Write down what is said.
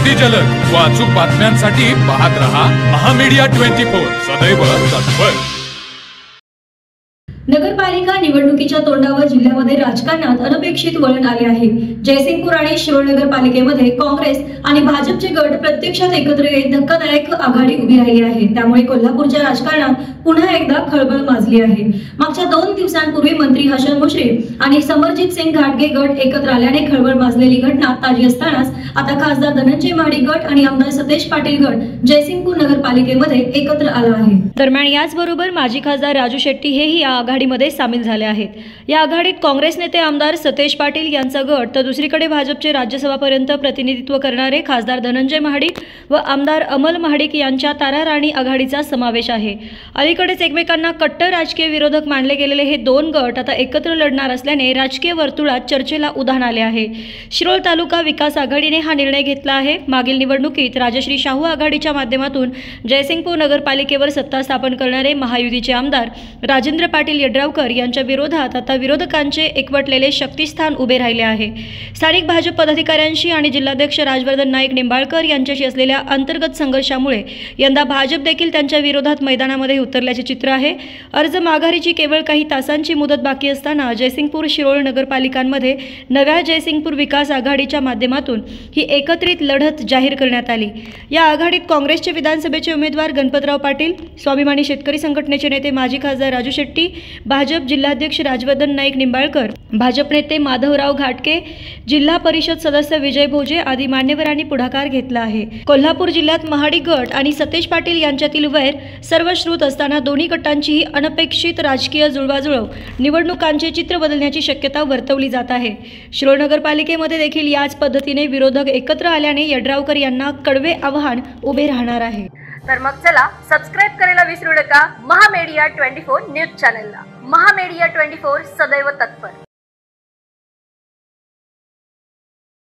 अगदी जलद व अचूक बातम्यांसाठी पाहत रहा महामीडिया 24 सदैव तत्पर। नगरपालिका निवडणुकीच्या तोंडावर जिल्ह्यामध्ये राजकारणात अनपेक्षित वळण आले आहे। जयसिंगपूर आणि शिरोळ नगरपालिकेमध्ये काँग्रेस आणि भाजपचे गट प्रत्यक्षात एकत्र येत धक्कादायक आघाडी उभी राहिली आहे। त्यामुळे कोल्हापूरच्या राजकारणात पुन्हा एकदा खळबळ माजली आहे। मागच्या 2 दिवसांपूर्वी मंत्री हसन मुश्रीफ आणि समरजित सिंग घाटगे गट एकत्र आल्याने खळबळ माजलेली घटना ताजी असतानाच आता खासदार धनंजय महाडिक गट आणि आमदार सतेज पाटील गट जयसिंगपूर नगरपालिकेमध्ये एकत्र आला आहे। दरम्यान याचबरोबर माजी खासदार राजू शेट्टी हेही या आघाडीमध्ये सामील झाले आहेत। या आघाडीत काँग्रेस नेते आमदार सतेज पाटील यांचा गट तर दुसरीकडे भाजपचे राज्यसभापर्यंत प्रतिनिधित्व करणारे खासदार धनंजय महाडिक व आमदार अमल महाडिक यांच्या ताराराणी आघाडीचा समावेश आहे। अलीकडेच एकमेकांना कट्टर राजकीय विरोधक मानले गेलेले हे 2 गट आता एकत्र लढणार असल्याने राजकीय वर्तुळात चर्चेला उधाण आले आहे। शिरोळ तालुका विकास आघाडीने हा निर्णय घेतला आहे। मागील निवडणुकीत राजश्री शाहू आघाडीच्या माध्यमातून जयसिंगपूर नगरपालिकेवर सत्ता स्थापन करणारे महायुतीचे आमदार राजेंद्र पाटील यड्रावकर यांच्या विरोधात आता विरोधकांचे एकवटलेले शक्तिस्थान उभे राहिले आहे। स्थानिक भाजप पदाधिकाऱ्यांशी आणि जिल्हाध्यक्ष राजवर्धन नाईक निंबाळकर यांच्याशी असलेल्या अंतर्गत संघर्षामुळे यंदा भाजप देखील त्यांच्या विरोधात मैदानामध्ये उतरल्याचे चित्र आहे। अर्ज माघारीची केवळ काही तासांची मुदत बाकी असताना जयसिंगपूर शिरोळ नगरपालिकांमध्ये नव्या जयसिंगपूर विकास आघाडीच्या माध्यमातून ही एकत्रित लढत जाहीर करण्यात आली। या आघाडीत काँग्रेसचे विधानसभेचे उमेदवार गणपतराव पाटील, स्वाभिमानी शेतकरी संघटनेचे नेते माजी खासदार राजू शेट्टी, भाजप जिल्हाध्यक्ष राजवर्धन नाईक निंबाळकर, भाजप नेते माधवराव घाटके, जिल्हा परिषद सदस्य विजय भोजे आदी मान्यवरांनी पुढाकार घेतला आहे। कोल्हापूर जिल्ह्यात महाडिक गट आणि सतेज पाटील यांच्यातील वैर सर्वश्रुत असताना दोन्ही गटांची ही अनपेक्षित राजकीय जुळवाजुळव निवडणुकांचे चित्र बदलण्याची शक्यता वर्तवली जात आहे। शिरोळ नगरपालिकेमध्ये देखील याच पद्धतीने विरोधक एकत्र आल्याने यड्रावकर यांना कडवे आव्हान उभे राहणार आहे। तर मग चला सबस्क्राइब करायला विसरू नका महामीडिया 24 न्यूज चॅनलला। महामीडिया 24 सदैव तत्पर।